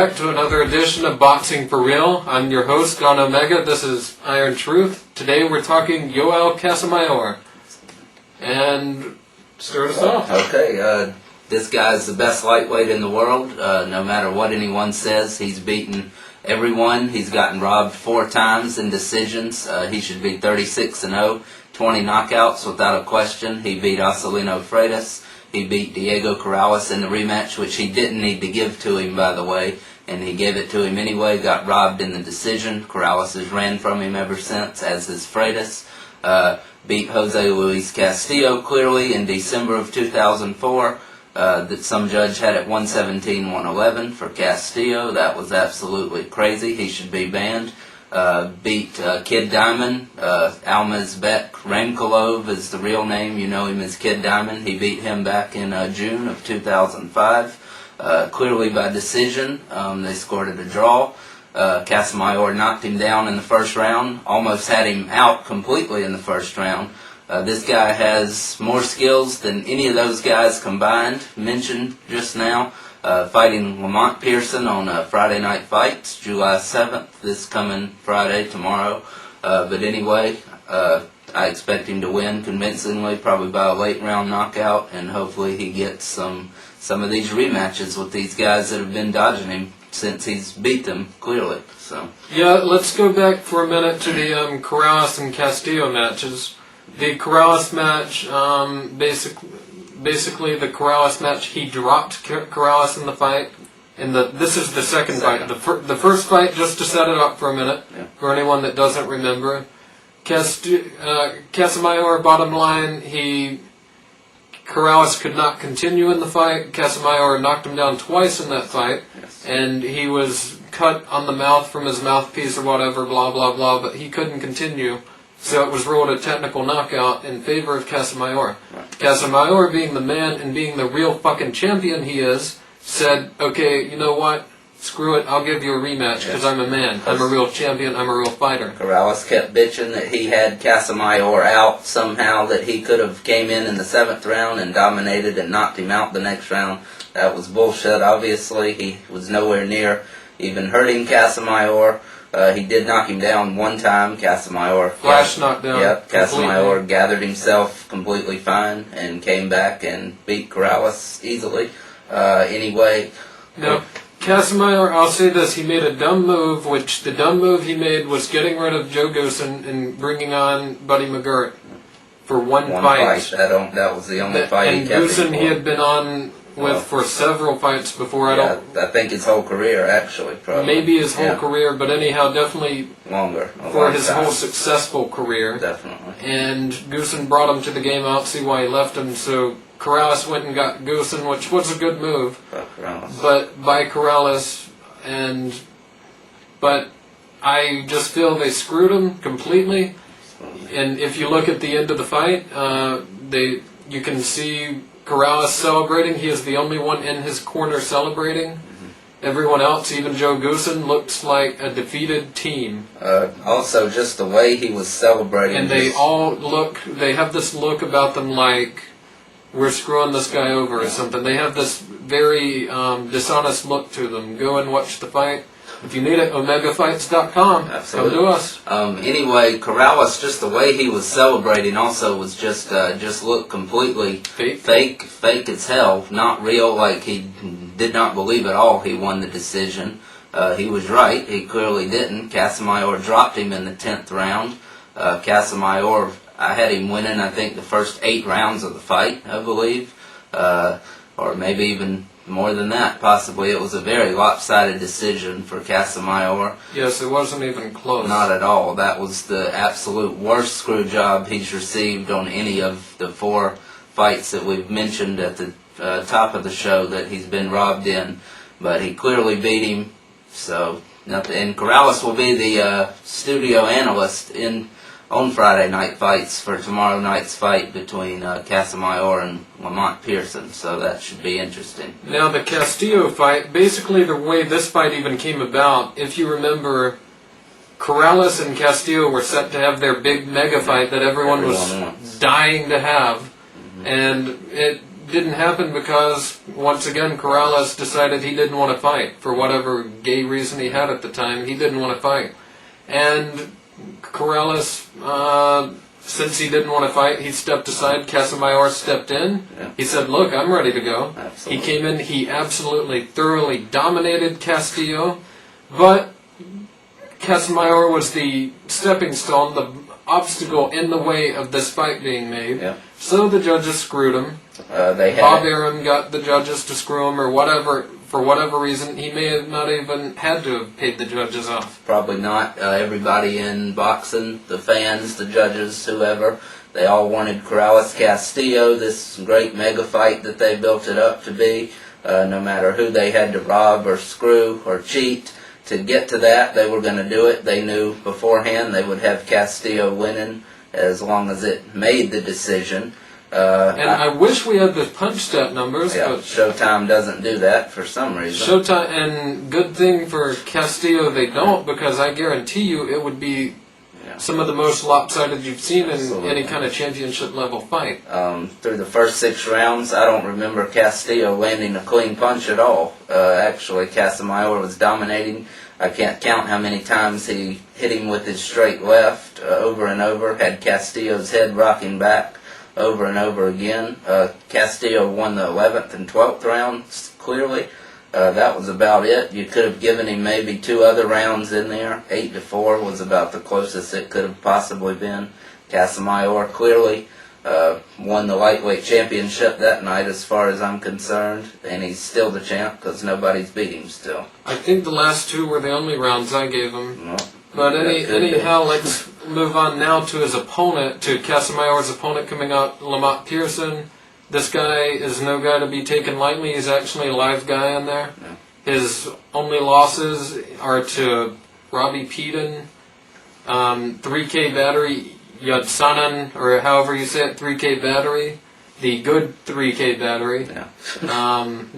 back to another edition of Boxing for Real. I'm your host, Don Omega. This is Iron Truth. Today we're talking Joel Casamayor. And start us off. Okay, this guy's the best lightweight in the world. No matter what anyone says, he's beaten everyone. He's gotten robbed 4 times in decisions. He should be 36-0, 20 knockouts without a question. He beat Acelino Freitas. He beat Diego Corrales in the rematch, which he didn't need to give to him, by the way, and he gave it to him anyway, got robbed in the decision. Corrales has ran from him ever since, as has Freitas. Beat Jose Luis Castillo clearly in December of 2004. That some judge had it 117-111 for Castillo. That was absolutely crazy. He should be banned. Beat Kid Diamond. Almazbek Ramkolov is the real name. You know him as Kid Diamond. He beat him back in June of 2005. Clearly by decision. They scored it a draw. Casamayor knocked him down in the first round. Almost had him out completely in the first round. This guy has more skills than any of those guys combined, mentioned just now. Fighting Lamont Pearson on Friday Night Fights, July 7th, this coming Friday, tomorrow. But anyway, I expect him to win convincingly, probably by a late round knockout, and hopefully he gets some of these rematches with these guys that have been dodging him since he's beat them, clearly. So yeah, let's go back for a minute to the Corrales and Castillo matches. The Corrales match, basically the Corrales match, he dropped Corrales in the fight. This is the second fight. The first fight, just to set it up for a minute, for anyone that doesn't remember, Casamayor, bottom line, Corrales could not continue in the fight. Casamayor knocked him down twice in that fight, and he was cut on the mouth from his mouthpiece or whatever, blah, blah, blah, but he couldn't continue. So it was ruled a technical knockout in favor of Casamayor. Casamayor, being the man and being the real fucking champion he is, said, okay, you know what? Screw it, I'll give you a rematch because I'm a man. I'm a real champion, I'm a real fighter. Corrales kept bitching that he had Casamayor out somehow, that he could have came in the 7th round and dominated and knocked him out the next round. That was bullshit, obviously. He was nowhere near even hurting Casamayor. He did knock him down one time. Casamayor flash knockdown. Yep, Casamayor gathered himself completely fine and came back and beat Corrales easily. Anyway. No, Casamayor, I'll say this, he made a dumb move, which the dumb move he made was getting rid of Joe Goosen and bringing on Buddy McGirt for one fight. That was the only fight he kept. And Goosen he had been on with for several fights before. I think his whole career, actually, probably. Maybe his whole career, but anyhow, definitely longer. For his whole successful career. Definitely. And Goosen brought him to the game. I don't see why he left him, so Corrales went and got Goosen, which was a good move. By Corrales, but I just feel they screwed him completely. And if you look at the end of the fight, you can see Corrales celebrating. He is the only one in his corner celebrating. Everyone else, even Joe Goosen, looks like a defeated team. Also, just the way he was celebrating. And they have this look about them like, we're screwing this guy over or something. They have this very dishonest look to them. Go and watch the fight. If you need it, OmegaFights.com. Absolutely. Come to us. Anyway, Corrales, just the way he was celebrating also was just looked completely fake as hell, not real, like he did not believe at all he won the decision. He was right, he clearly didn't. Casamayor dropped him in the 10th round. Casamayor, I had him winning, I think, the first 8 rounds of the fight, I believe. Or maybe even more than that, possibly. It was a very lopsided decision for Casamayor. Yes, it wasn't even close. Not at all. That was the absolute worst screw job he's received on any of the 4 fights that we've mentioned at the top of the show that he's been robbed in. But he clearly beat him. So, and Corrales will be the studio analyst on Friday Night Fights for tomorrow night's fight between Casamayor and Lamont Pearson, so that should be interesting. Now the Castillo fight, basically the way this fight even came about, if you remember, Corrales and Castillo were set to have their big mega fight that everyone was dying to have, and didn't happen because, once again, Corrales decided he didn't want to fight. For whatever gay reason he had at the time, he didn't want to fight. And Corrales, since he didn't want to fight, he stepped aside. Casamayor stepped in. Yeah. He said, look, I'm ready to go. Absolutely. He came in, he absolutely, thoroughly dominated Castillo. But Casamayor was the stepping stone, the obstacle in the way of this fight being made. Yeah. So the judges screwed him. Bob Arum got the judges to screw him, or whatever. For whatever reason, he may have not even had to have paid the judges off. Probably not. Everybody in boxing, the fans, the judges, whoever, they all wanted Corrales Castillo, this great mega fight that they built it up to be. No matter who they had to rob or screw or cheat to get to that, they were going to do it. They knew beforehand they would have Castillo winning as long as it made the decision. And I wish we had the punch stat numbers, yeah, but Showtime doesn't do that for some reason. Showtime, and good thing for Castillo they don't, because I guarantee you it would be some of the most lopsided you've seen in any kind of championship level fight. Through the first 6 rounds, I don't remember Castillo landing a clean punch at all. Actually, Casamayor was dominating. I can't count how many times he hit him with his straight left over and over, had Castillo's head rocking back over and over again. Castillo won the 11th and 12th rounds, clearly. That was about it. You could have given him maybe 2 other rounds in there. 8-4 was about the closest it could have possibly been. Casamayor clearly won the lightweight championship that night as far as I'm concerned, and he's still the champ because nobody's beat him still. I think the last 2 were the only rounds I gave him. Well, but anyhow, let's move on now to his opponent, to Casamayor's opponent coming out, Lamont Pearson. This guy is no guy to be taken lightly. He's actually a live guy in there. Yeah. His only losses are to Robbie Peden, 3K Battery, Yodsanan, or however you say it, 3K Battery, the good 3K Battery,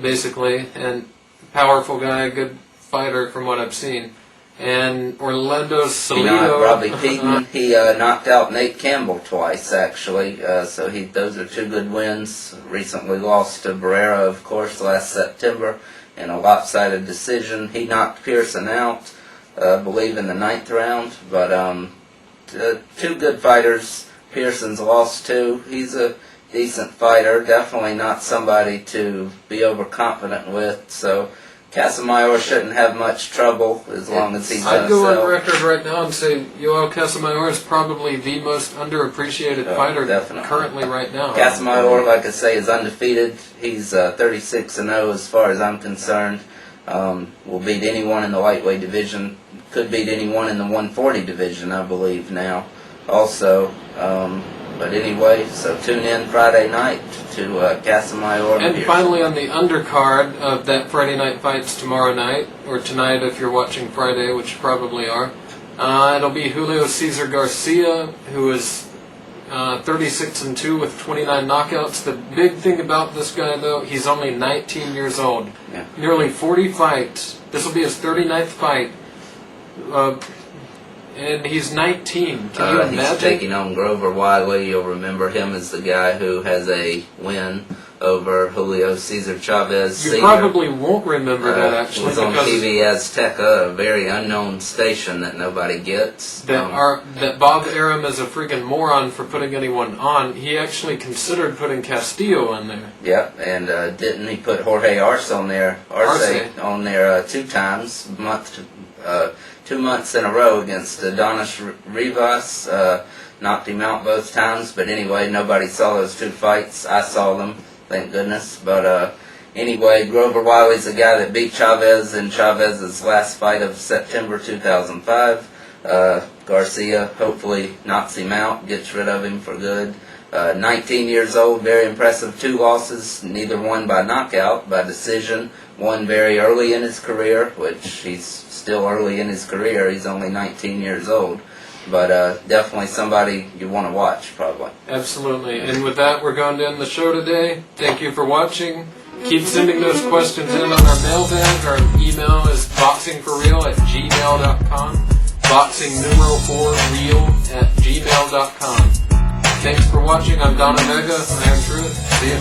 basically, and powerful guy, good fighter from what I've seen. And Orlando Salido. Robbie Peden, he knocked out Nate Campbell twice, actually. So those are 2 good wins. Recently lost to Barrera, of course, last September in a lopsided decision. He knocked Pearson out, I believe, in the 9th round. But 2 good fighters. Pearson's lost 2. He's a decent fighter. Definitely not somebody to be overconfident with. So Casamayor shouldn't have much trouble as long as he's I'd go on record right now and say Joel Casamayor is probably the most underappreciated fighter currently right now. Casamayor, like I say, is undefeated. He's 36-0 as far as I'm concerned. Will beat anyone in the lightweight division. Could beat anyone in the 140 division, I believe, now also. But anyway, so tune in Friday night to Casamayor. And finally on the undercard of that Friday night fights tomorrow night, or tonight if you're watching Friday, which you probably are, it'll be Julio Cesar Garcia, who is 36-2 with 29 knockouts. The big thing about this guy, though, he's only 19 years old. Yeah. Nearly 40 fights. This will be his 39th fight. And he's 19. Can you imagine? He's taking on Grover Wiley. You'll remember him as the guy who has a win over Julio Cesar Chavez. You probably won't remember that, actually. It was on TV Azteca, a very unknown station that nobody gets. That Bob Arum is a freaking moron for putting anyone on. He actually considered putting Castillo in there. Yeah, and didn't he put Jorge Arce on there? On there 2 times, 2 months in a row against Adonis Rivas. Knocked him out both times, but anyway, nobody saw those 2 fights. I saw them, thank goodness. But anyway, Grover Wiley's the guy that beat Chavez in Chavez's last fight of September 2005. Garcia hopefully knocks him out, gets rid of him for good. 19 years old, very impressive. 2 losses, neither one by knockout, by decision. One very early in his career, which he's still early in his career. He's only 19 years old. But definitely somebody you want to watch, probably. Absolutely. And with that, we're going to end the show today. Thank you for watching. Keep sending those questions in on our mailbag. Our email is boxingforreal@gmail.com. boxing4real@gmail.com. Thanks for watching. I'm Don Omega. Iron Truth. See ya.